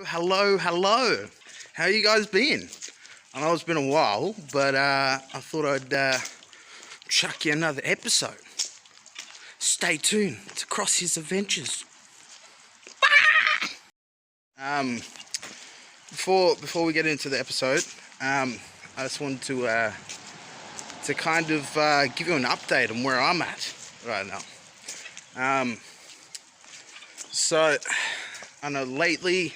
Hello. How you guys been? I know it's been a while, but I thought I'd chuck you another episode. Stay tuned to Crossy Adventures. Before we get into the episode, I just wanted to kind of give you an update on where I'm at right now. So I know lately,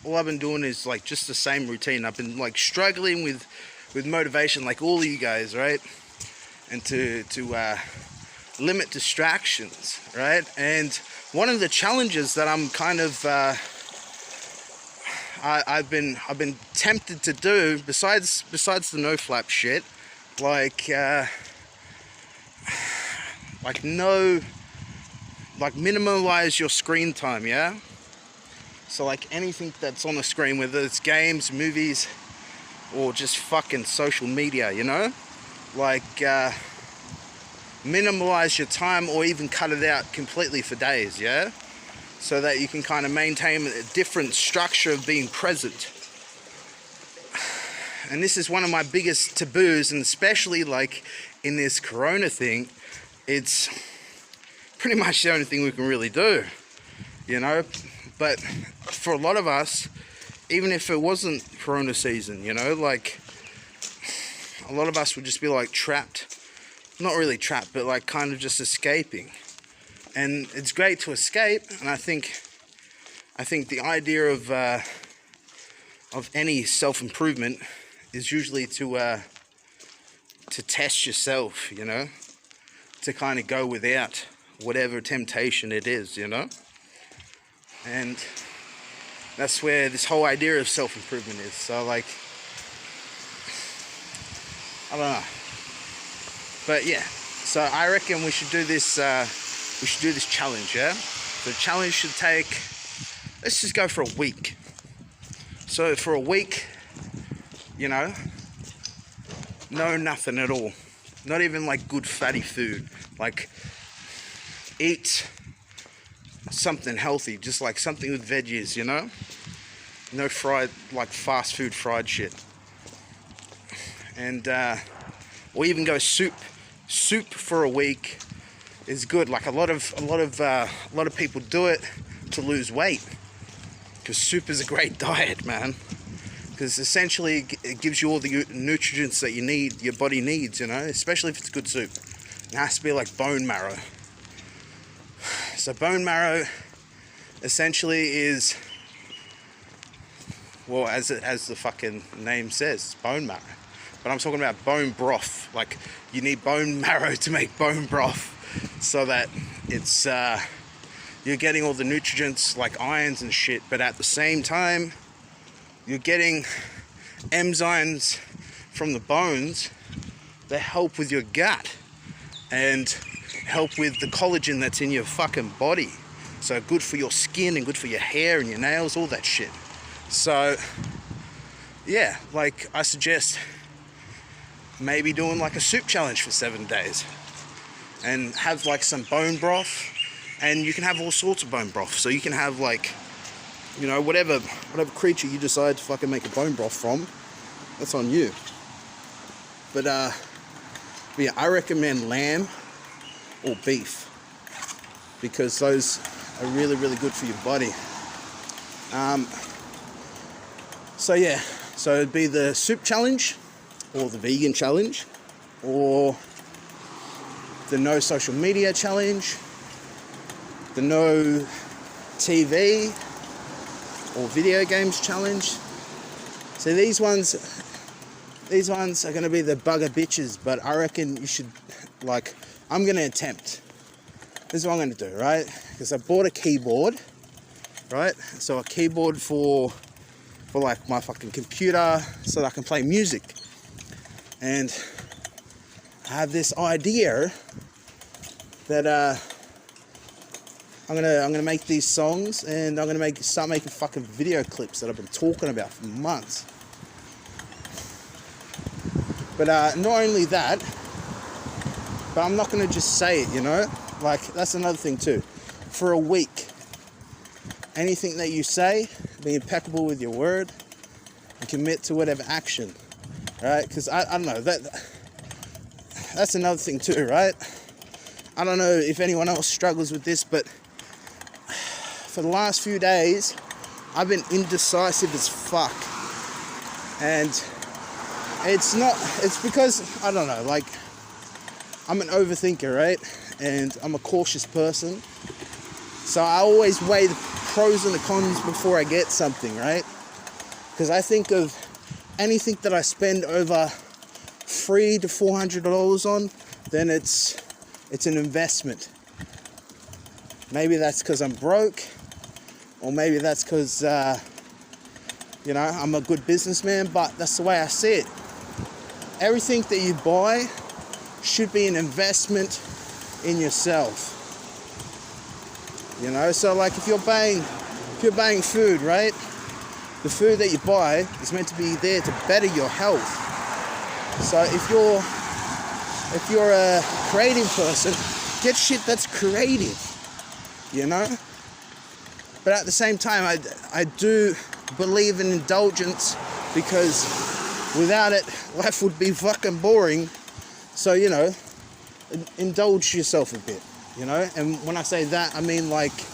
all I've been doing is like just the same routine. I've been like struggling with motivation, like all of you guys, right? And to limit distractions, right? And one of the challenges that I'm kind of I've been tempted to do, besides the no flap shit, minimize your screen time, yeah? So like anything that's on the screen, whether it's games, movies, or just fucking social media, you know? Like minimize your time or even cut it out completely for days, yeah? So that you can kind of maintain a different structure of being present. And this is one of my biggest taboos, and especially like in this corona thing, it's pretty much the only thing we can really do, you know? But for a lot of us, even if it wasn't corona season, you know, like a lot of us would just be like trapped, not really trapped, but like kind of just escaping. And it's great to escape, and I think the idea of any self-improvement is usually to test yourself, you know, to kind of go without whatever temptation it is, you know. And that's where this whole idea of self-improvement is. So like, I don't know, but yeah. So I reckon we should do this. We should do this challenge, yeah. The challenge should take. Let's just go for a week. So for a week, you know, no nothing at all. Not even like good fatty food. Like eat something healthy, just like something with veggies, you know? No fried, like fast food fried shit. And or even go soup. Soup for a week is good. Like a lot of people do it to lose weight, because soup is a great diet, man. Because essentially it gives you all the nutrients that you need, your body needs, you know, especially if it's good soup. It has to be like bone marrow. So bone marrow essentially is, well, as the fucking name says, it's bone marrow. But I'm talking about bone broth. Like you need bone marrow to make bone broth, so that it's you're getting all the nutrients like irons and shit, but at the same time you're getting enzymes from the bones that help with your gut and help with the collagen that's in your fucking body. So good for your skin and good for your hair and your nails, all that shit. So yeah, like I suggest maybe doing like a soup challenge for 7 days and have like some bone broth, and you can have all sorts of bone broth. So you can have like, you know, whatever creature you decide to fucking make a bone broth from, that's on you. But yeah, I recommend lamb or beef, because those are really good for your body. So yeah, so it'd be the soup challenge or the vegan challenge or the no social media challenge, the no TV or video games challenge. So these ones are going to be the bugger bitches, but I reckon you should, like, I'm going to attempt. This is what I'm going to do, right? Because I bought a keyboard, right? So a keyboard for like my fucking computer, so that I can play music. And I have this idea that I'm gonna make these songs, and I'm gonna start making fucking video clips that I've been talking about for months. But not only that, but I'm not gonna just say it, you know. Like that's another thing too. For a week, anything that you say, be impeccable with your word, and commit to whatever action, right? Because I don't know, that's another thing too, right? I don't know if anyone else struggles with this, but for the last few days, I've been indecisive as fuck. And it's because, I don't know, like, I'm an overthinker, right? And I'm a cautious person. So I always weigh the pros and the cons before I get something, right? Because I think of anything that I spend over $300 to $400 on, then it's an investment. Maybe that's because I'm broke, or maybe that's because, I'm a good businessman, but that's the way I see it. Everything that you buy should be an investment in yourself. So like if you're buying food, right? The food that you buy is meant to be there to better your health. So if you're a creative person, get shit that's creative, But at the same time, I do believe in indulgence, because without it, life would be fucking boring. So, indulge yourself a bit, And when I say that, I mean like,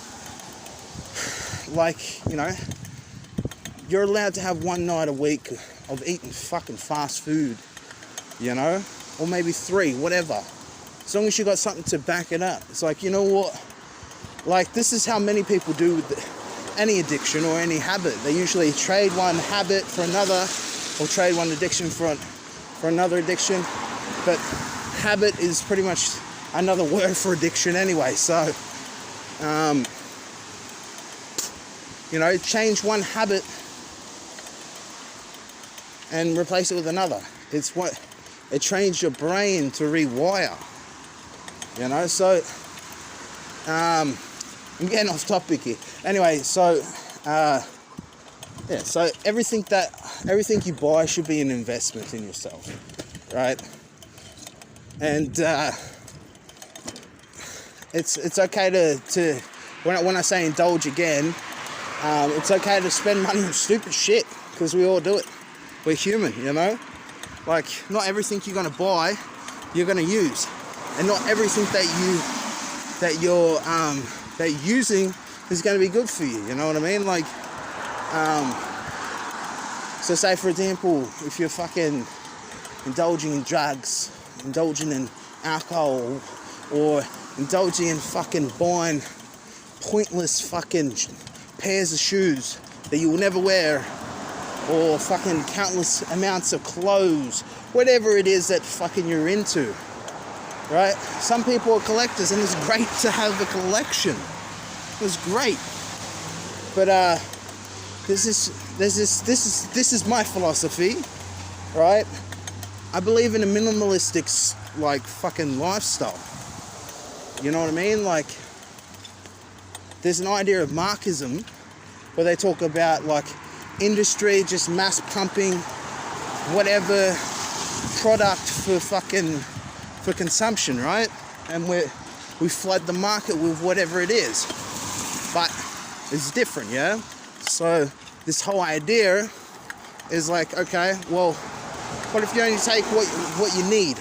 you're allowed to have one night a week of eating fucking fast food, Or maybe 3, whatever. As long as you got something to back it up. It's like, you know what? Like, this is how many people do with any addiction or any habit. They usually trade one habit for another, or trade one addiction for another addiction. But habit is pretty much another word for addiction anyway. So, change one habit and replace it with another. It trains your brain to rewire. So I'm getting off topic here. Anyway, so so everything you buy should be an investment in yourself, right? And it's okay to when I say indulge again, it's okay to spend money on stupid shit, because we all do it. We're human, Like, not everything you're gonna buy, you're gonna use, and not everything that you're using is gonna be good for you. You know what I mean? Like, so say for example, if you're fucking indulging in drugs, indulging in alcohol, or indulging in fucking buying pointless fucking pairs of shoes that you will never wear, or fucking countless amounts of clothes, whatever it is that fucking you're into, right? Some people are collectors, and it's great to have a collection. It's great, but this is my philosophy, right? I believe in a minimalistic like fucking lifestyle. You know what I mean? Like, there's an idea of Marxism where they talk about like industry just mass pumping whatever product for consumption, right? And we flood the market with whatever it is, but it's different, yeah? So this whole idea is like, okay, well, what if you only take what you need,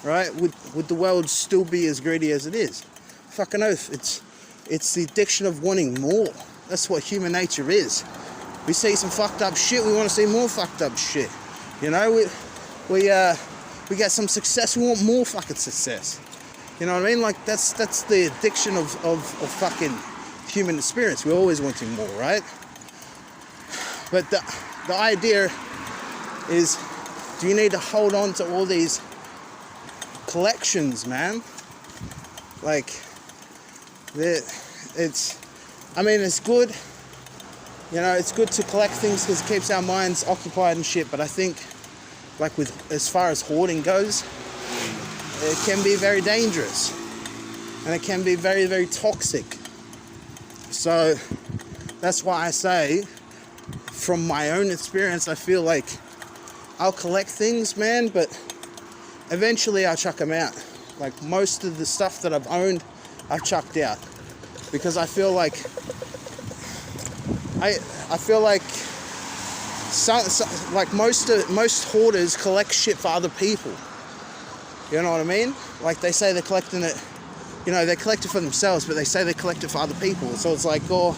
right? Would the world still be as greedy as it is? Fucking oath, it's the addiction of wanting more. That's what human nature is. We see some fucked up shit, we want to see more fucked up shit. We get some success, we want more fucking success. You know what I mean? Like, that's the addiction of fucking human experience. We're always wanting more, right? But the idea is, do you need to hold on to all these collections, man? Like, it's good. It's good to collect things because it keeps our minds occupied and shit. But I think, like, as far as hoarding goes, it can be very dangerous, and it can be very, very toxic. So that's why I say, from my own experience, I feel like I'll collect things, man, but eventually I'll chuck them out. Like, most of the stuff that I've owned, I've chucked out, because I feel like I feel like like most hoarders collect shit for other people. You know what I mean? Like they say they're collecting it, you know, they collect it for themselves, but they say they collect it for other people. So it's like, or,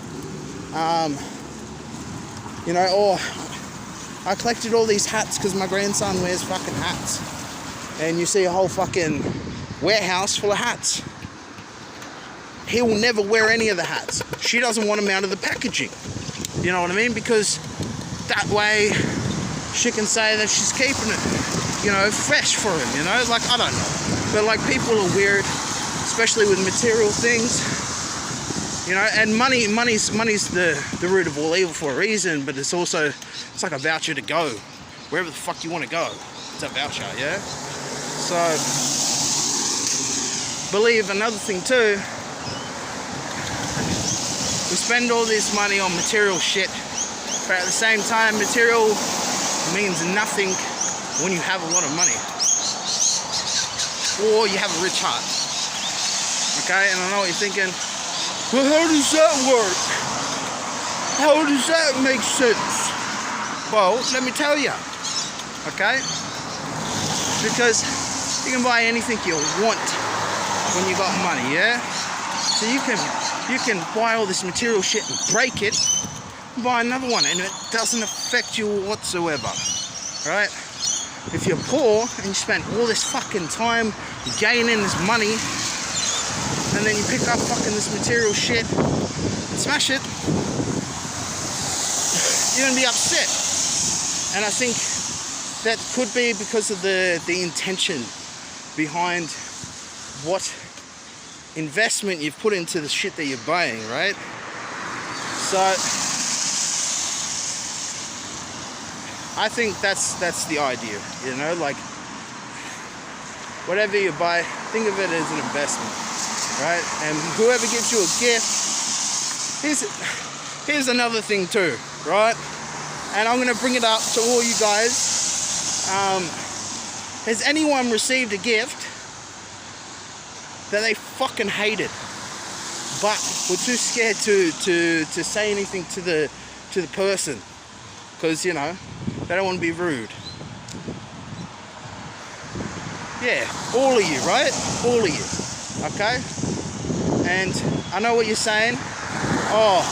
you know, or I collected all these hats because my grandson wears fucking hats. And you see a whole fucking warehouse full of hats. He will never wear any of the hats. She doesn't want them out of the packaging. You know what I mean? Because that way she can say that she's keeping it, you know, fresh for him, you know? Like, I don't know. But like, people are weird, especially with material things. You know, and money's the root of all evil for a reason, but it's also, it's like a voucher to go wherever the fuck you want to go. It's a voucher, yeah? So, believe another thing too, we spend all this money on material shit, but at the same time, material means nothing when you have a lot of money. Or you have a rich heart. Okay, and I know what you're thinking, well, how does that work? How does that make sense? Well, let me tell you, okay? Because you can buy anything you want when you got money, yeah? So you can buy all this material shit and break it, and buy another one, and it doesn't affect you whatsoever, right? If you're poor and you spend all this fucking time gaining this money, and then you pick up fucking this material shit and smash it, you're gonna be upset. And I think that could be because of the intention behind what investment you've put into the shit that you're buying, right? So I think that's the idea, you know, like whatever you buy, think of it as an investment, right? And whoever gives you a gift, here's another thing too, right? And I'm gonna bring it up to all you guys. Has anyone received a gift that they fucking hated, but were too scared to say anything to the person, because, you know, they don't want to be rude? Yeah, all of you, right? All of you, okay? And I know what you're saying. Oh,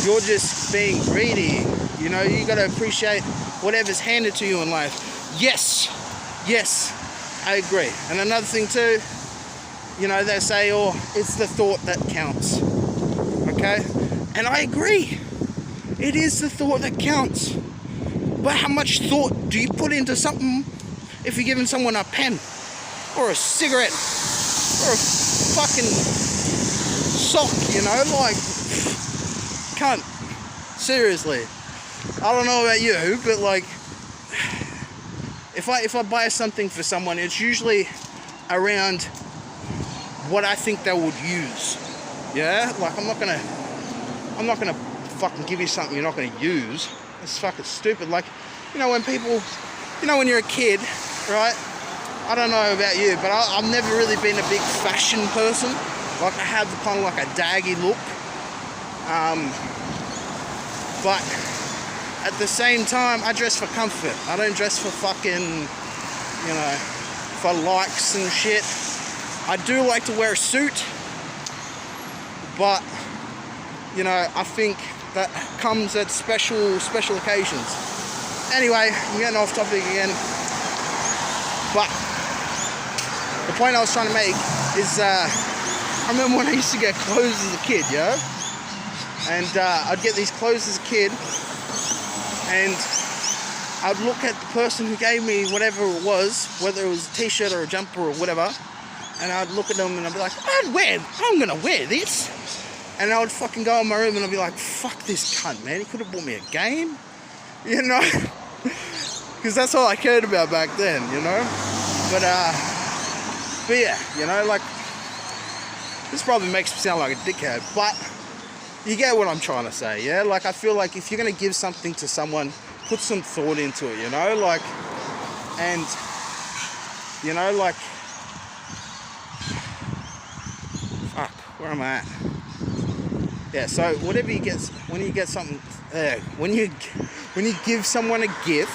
you're just being greedy. You know, you got to appreciate whatever's handed to you in life. Yes, I agree. And another thing too, you know, they say, oh, it's the thought that counts, okay? And I agree. It is the thought that counts. But how much thought do you put into something if you're giving someone a pen or a cigarette or a fucking sock, you know? Like, cunt. Seriously. I don't know about you, but like, if I buy something for someone, it's usually around what I think they would use. Yeah? Like, I'm not gonna fucking give you something you're not gonna use. It's fucking stupid. Like, you know, when people, you know, when you're a kid, right? I don't know about you, but I've never really been a big fashion person. Like, I have kind of like a daggy look. But at the same time, I dress for comfort. I don't dress for fucking, you know, for likes and shit. I do like to wear a suit, but, you know, I think that comes at special occasions. Anyway, I'm getting off topic again. But the point I was trying to make is, I remember when I used to get clothes as a kid, yeah? And I'd get these clothes as a kid, and I'd look at the person who gave me whatever it was, whether it was a t-shirt or a jumper or whatever, and I'd look at them and I'd be like, I'm gonna wear this. And I would fucking go in my room and I'd be like, fuck this cunt, man, he could have bought me a game, you know? Because that's all I cared about back then, you know? But yeah, you know, like, this probably makes me sound like a dickhead, but you get what I'm trying to say, yeah? Like, I feel like if you're gonna give something to someone, put some thought into it, you know? Like, and, you know, like, fuck, where am I at? Yeah, so whatever you get, when you get something, when you give someone a gift,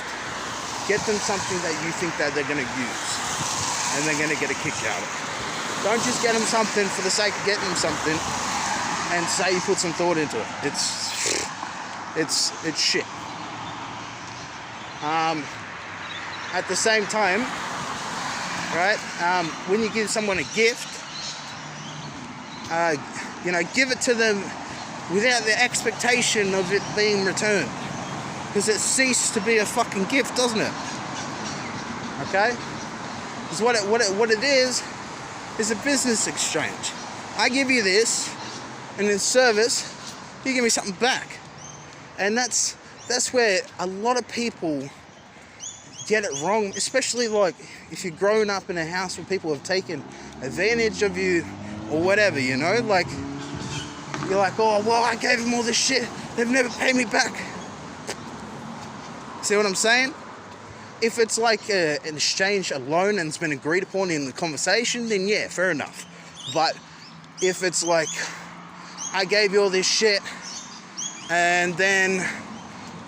get them something that you think that they're going to use and they're going to get a kick out of it. Don't just get them something for the sake of getting them something and say you put some thought into it. It's shit. At the same time, right, when you give someone a gift, you know, give it to them without the expectation of it being returned, because it ceased to be a fucking gift, doesn't it? Okay? Because what it is a business exchange. I give you this, and in service, you give me something back. And that's where a lot of people get it wrong, especially like if you're growing up in a house where people have taken advantage of you or whatever, you know, like you're like, oh well, I gave them all this shit, they've never paid me back. See what I'm saying? If it's like an exchange, a loan, and it's been agreed upon in the conversation, then yeah, fair enough. But if it's like, I gave you all this shit, and then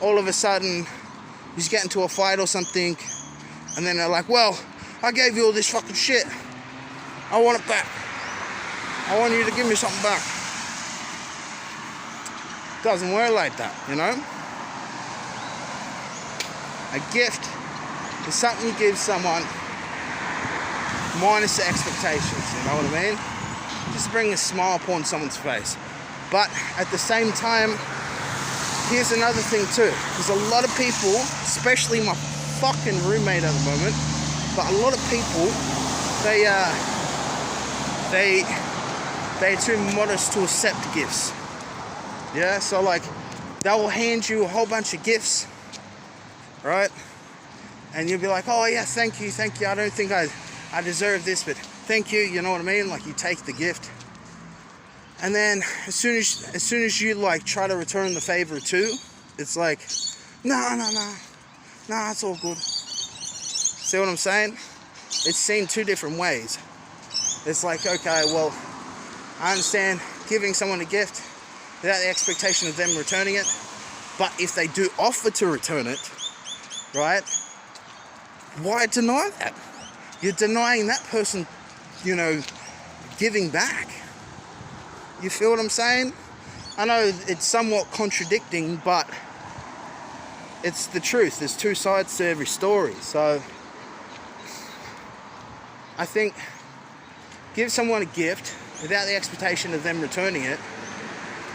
all of a sudden you just get into a fight or something, and then they're like, well, I gave you all this fucking shit, I want it back, I want you to give me something back. Doesn't work like that, you know? A gift is something you give someone minus the expectations, you know what I mean? Just to bring a smile upon someone's face. But at the same time, here's another thing too, because a lot of people, especially my fucking roommate at the moment, but a lot of people, they're too modest to accept gifts. Yeah, so like they will hand you a whole bunch of gifts, right? And you'll be like, oh yeah, thank you, I don't think I deserve this, but thank you, you know what I mean? Like you take the gift. And then as soon as you like try to return the favor too, it's like, no, it's all good. See what I'm saying? It's seen two different ways. It's like, okay, well, I understand giving someone a gift without the expectation of them returning it, but if they do offer to return it, right, why deny that? You're denying that person, you know, giving back. You feel what I'm saying? I know it's somewhat contradicting, but it's the truth. There's two sides to every story. So I think give someone a gift without the expectation of them returning it.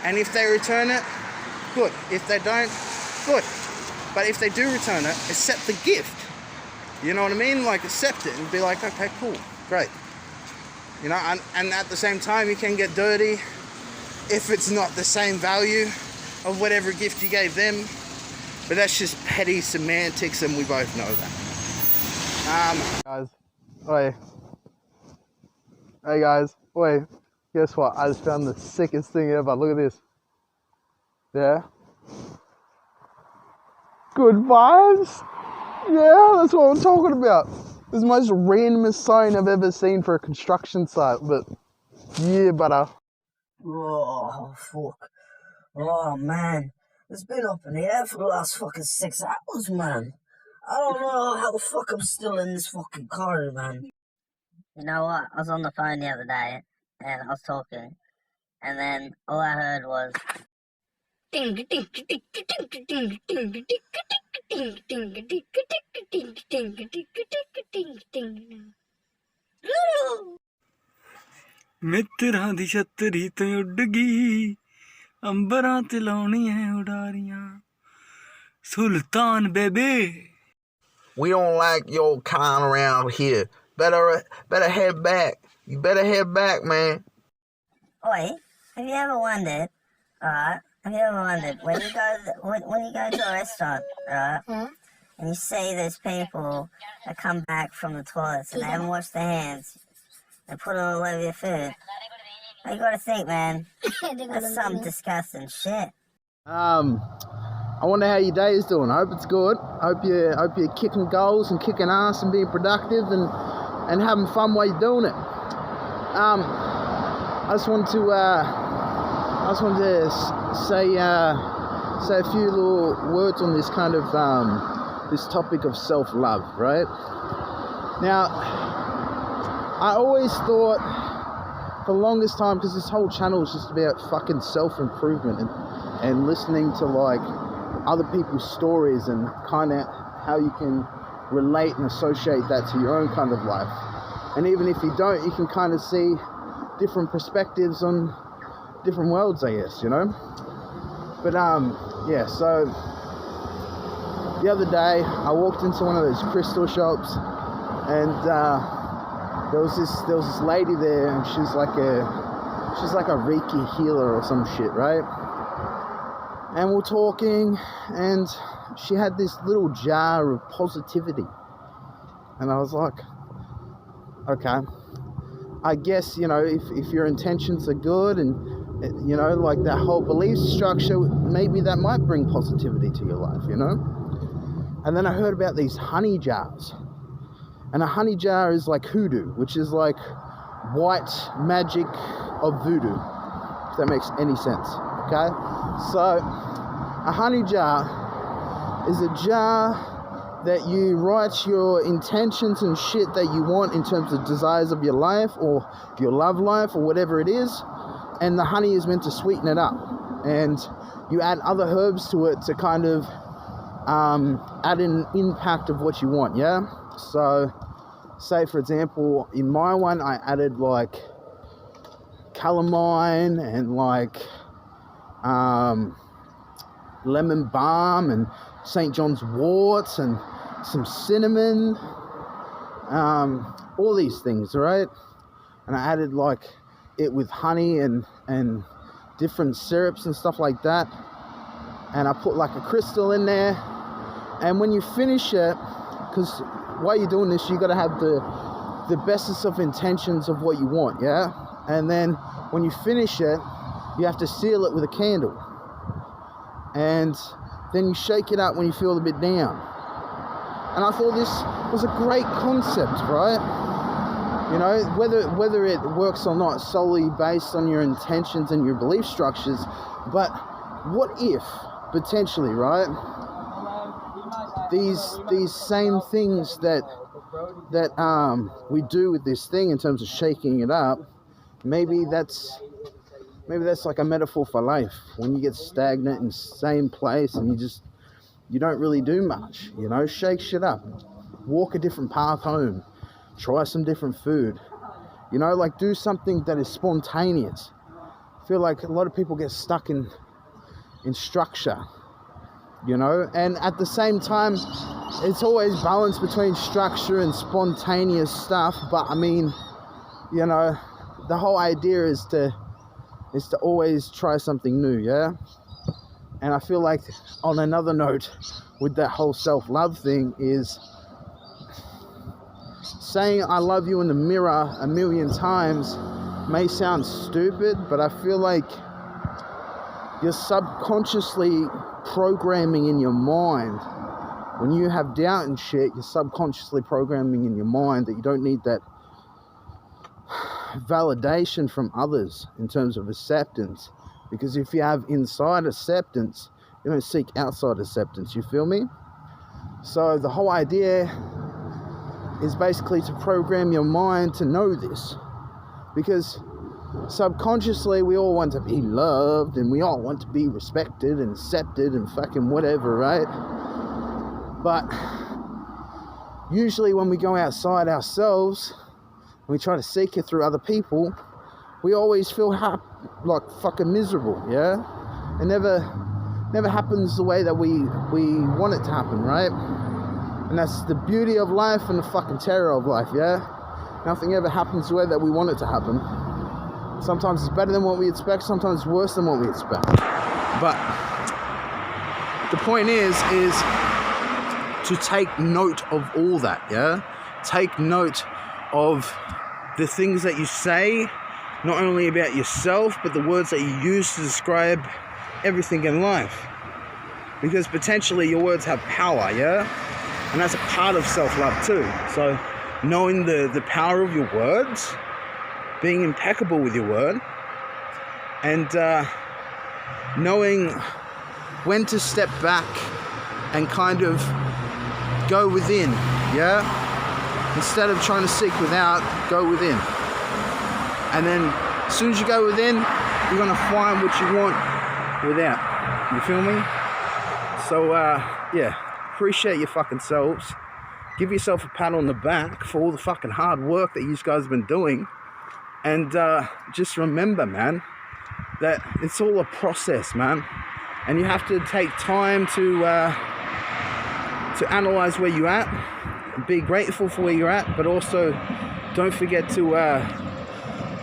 And if they return it, good. If they don't, good. But if they do return it, accept the gift. You know what I mean? Like accept it and be like, okay, cool, great. You know, and at the same time, you can get dirty if it's not the same value of whatever gift you gave them. But that's just petty semantics, and we both know that. Guys, oi. Hey guys, oi. Guess what? I just found the sickest thing ever. Look at this. Yeah. Good vibes. Yeah, that's what I'm talking about. This is the most randomest sign I've ever seen for a construction site, but yeah, butter. Oh, fuck. Oh, man. It's been up in the air for the last fucking 6 hours, man. I don't know how the fuck I'm still in this fucking car, man. You know what? I was on the phone the other day, and I was talking, and then all I heard was... ਮਿੱਤਰਾਂ ਦੀ ਛਤਰੀ ਤੋਂ ਉੱਡ ਗਈ ਅੰਬਰਾਂ ਤੇ ਲਾਉਣੀਆਂ ਉਡਾਰੀਆਂ Sultan baby. We don't like your kind around here. Better head back. You better head back, man. Oi, have you ever wondered, when you go to a restaurant, and you see those people that come back from the toilets and they haven't washed their hands, they put it all over your food. You gotta think, man, that's some disgusting shit. I wonder how your day is doing. I hope it's good. Hope you're kicking goals and kicking ass and being productive and having fun while you're doing it. I just wanted to I just wanted to say a few little words on this kind of this topic of self-love, right? Now, I always thought for the longest time, because this whole channel is just about fucking self-improvement and listening to like other people's stories and kind of how you can relate and associate that to your own kind of life. And even if you don't, you can kind of see different perspectives on different worlds, I guess, you know? But yeah, so the other day I walked into one of those crystal shops, and there was this lady there, and she's like a Reiki healer or some shit, right? And we're talking, and she had this little jar of positivity, and I was like, okay, I guess, you know, if your intentions are good and, you know, like that whole belief structure, maybe that might bring positivity to your life, you know? And then I heard about these honey jars. And a honey jar is like hoodoo, which is like white magic of voodoo, if that makes any sense, okay? So a honey jar is a jar that you write your intentions and shit that you want in terms of desires of your life or your love life or whatever it is, and the honey is meant to sweeten it up, and you add other herbs to it to kind of add an impact of what you want, yeah? So say for example, in my one I added like calamine and like lemon balm and St. John's worts and some cinnamon, all these things, right? And I added like it with honey and different syrups and stuff like that, and I put like a crystal in there. And when you finish it, because while you're doing this, you got to have the bestest of intentions of what you want, yeah? And then when you finish it, you have to seal it with a candle, and then you shake it up when you feel a bit down. And I thought this was a great concept, right? You know, whether it works or not, solely based on your intentions and your belief structures. But what if, potentially, right, these same things that we do with this thing in terms of shaking it up, maybe that's like a metaphor for life. When you get stagnant in the same place and you don't really do much, you know, shake shit up, walk a different path home, try some different food, you know, like do something that is spontaneous. I feel like a lot of people get stuck in structure, you know, and at the same time, it's always balance between structure and spontaneous stuff. But I mean, you know, the whole idea is to always try something new, yeah? And I feel like on another note with that whole self-love thing is saying I love you in the mirror a million times may sound stupid, but I feel like you're subconsciously programming in your mind. When you have doubt and shit, you're subconsciously programming in your mind that you don't need that validation from others in terms of acceptance. Because if you have inside acceptance, you don't seek outside acceptance, you feel me? So the whole idea is basically to program your mind to know this. Because subconsciously we all want to be loved and we all want to be respected and accepted and fucking whatever, right? But usually when we go outside ourselves, we try to seek it through other people, we always feel like fucking miserable, yeah? It never happens the way that we want it to happen, right? And that's the beauty of life and the fucking terror of life, yeah? Nothing ever happens the way that we want it to happen. Sometimes it's better than what we expect, sometimes it's worse than what we expect. But the point is to take note of all that, yeah? Take note of the things that you say, not only about yourself, but the words that you use to describe everything in life. Because potentially your words have power, yeah? And that's a part of self-love too. So knowing the power of your words, being impeccable with your word, and knowing when to step back and kind of go within, yeah? Instead of trying to seek without, go within. And then as soon as you go within, you're gonna find what you want without. You feel me? So yeah, appreciate your fucking selves. Give yourself a pat on the back for all the fucking hard work that you guys have been doing. And just remember, man, that it's all a process, man. And you have to take time to analyze where you're at, be grateful for where you're at, but also don't forget to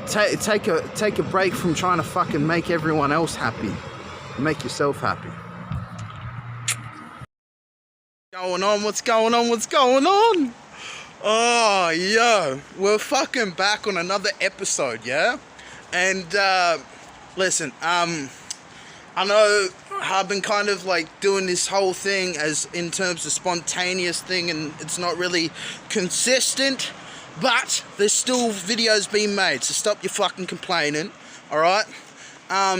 take a break from trying to fucking make everyone else happy. Make yourself happy. What's going on? Oh, yo, we're fucking back on another episode, yeah? And listen, I know I've been kind of like doing this whole thing as in terms of spontaneous thing, and it's not really consistent, but there's still videos being made, so stop your fucking complaining, alright?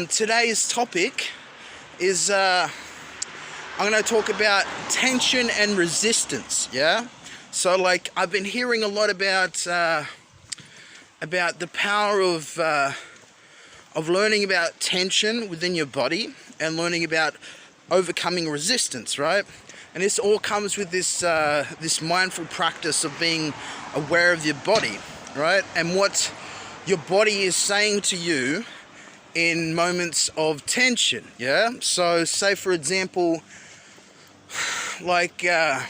Today's topic is I'm going to talk about tension and resistance, yeah? So like I've been hearing a lot about the power of learning about tension within your body and learning about overcoming resistance, right? And this all comes with this this mindful practice of being aware of your body, right? And what your body is saying to you in moments of tension, yeah? So say for example, like a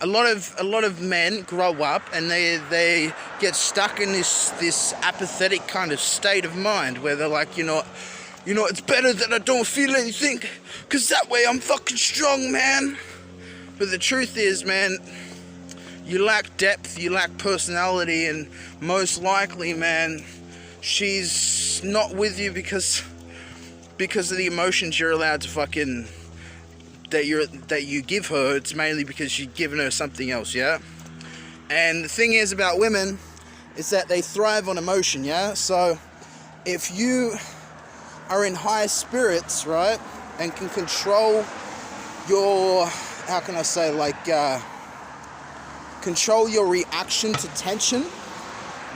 lot of men grow up and they get stuck in this apathetic kind of state of mind where they're like, you know, it's better that I don't feel anything, because that way I'm fucking strong, man. But the truth is, man, you lack depth, you lack personality, and most likely, man, she's not with you because of the emotions you're allowed to fucking that you give her. It's mainly because you've given her something else, yeah? And the thing is about women is that they thrive on emotion, yeah? So if you are in high spirits, right, and can control your, how can I say, like, control your reaction to tension,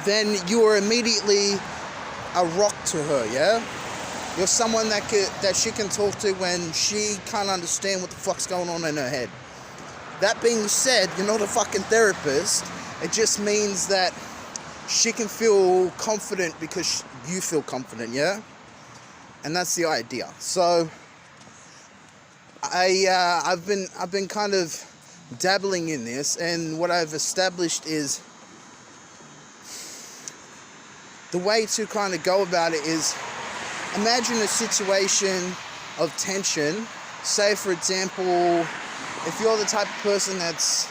then you are immediately a rock to her, yeah? You're someone that she can talk to when she can't understand what the fuck's going on in her head. That being said, you're not a fucking therapist. It just means that she can feel confident because you feel confident, yeah? And that's the idea. So I've been kind of dabbling in this, and what I've established is the way to kind of go about it is, imagine a situation of tension. Say, for example, if you're the type of person that's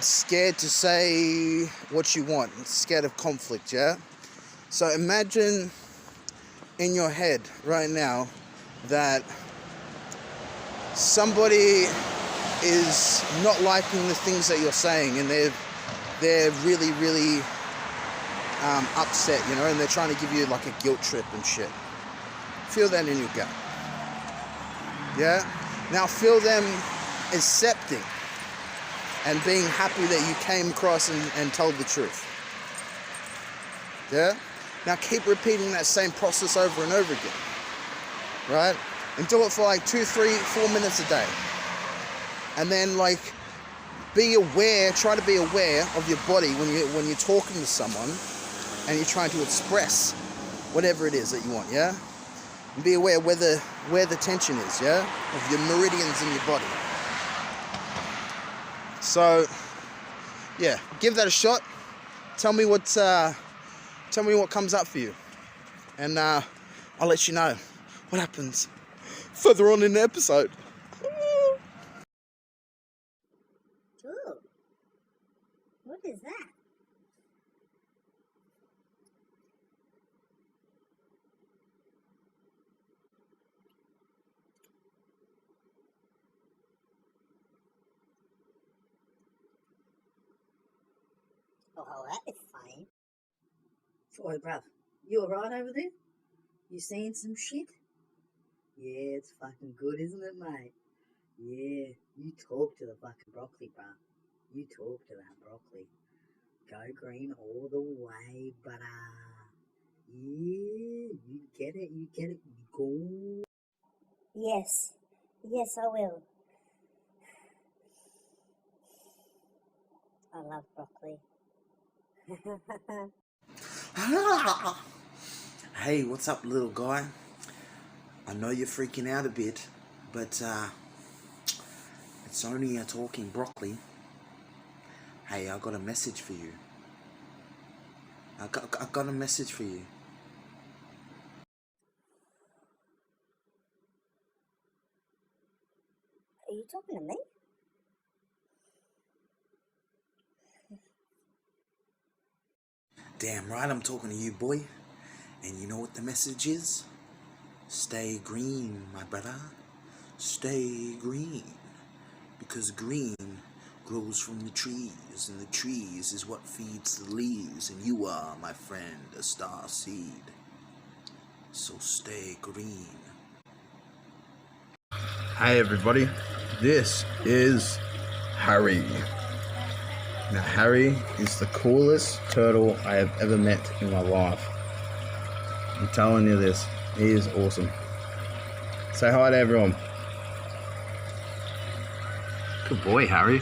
scared to say what you want, scared of conflict, yeah? So imagine in your head right now that somebody is not liking the things that you're saying, and they're really, really upset, you know, and they're trying to give you like a guilt trip and shit. Feel that in your gut. Yeah? Now feel them accepting and being happy that you came across and told the truth. Yeah? Now keep repeating that same process over and over again. Right? And do it for like 2, 3, 4 minutes a day. And then like be aware, try to be aware of your body when you're talking to someone and you're trying to express whatever it is that you want, yeah? And be aware where the tension is, yeah? Of your meridians in your body. So, yeah, give that a shot. Tell me what comes up for you. And I'll let you know what happens further on in the episode. Ooh. What is that? Oh, that is fine. Oi, bruv, you alright over there? You seeing some shit? Yeah, it's fucking good, isn't it, mate? Yeah, you talk to the fucking broccoli, bruh. You talk to that broccoli. Go green all the way, brother. Yeah, you get it, Go. Yes. Yes, I will. I love broccoli. Hey, what's up, little guy? I know you're freaking out a bit, but it's only a talking broccoli. Hey, I got a message for you. I got a message for you. Are you talking to me? Damn right I'm talking to you, boy. And you know what the message is? Stay green, my brother. Stay green. Because green grows from the trees, and the trees is what feeds the leaves, and you are, my friend, a star seed. So stay green. Hey everybody, this is Harry. Now Harry is the coolest turtle I have ever met in my life. I'm telling you this, he is awesome. Say hi to everyone. Good boy, Harry.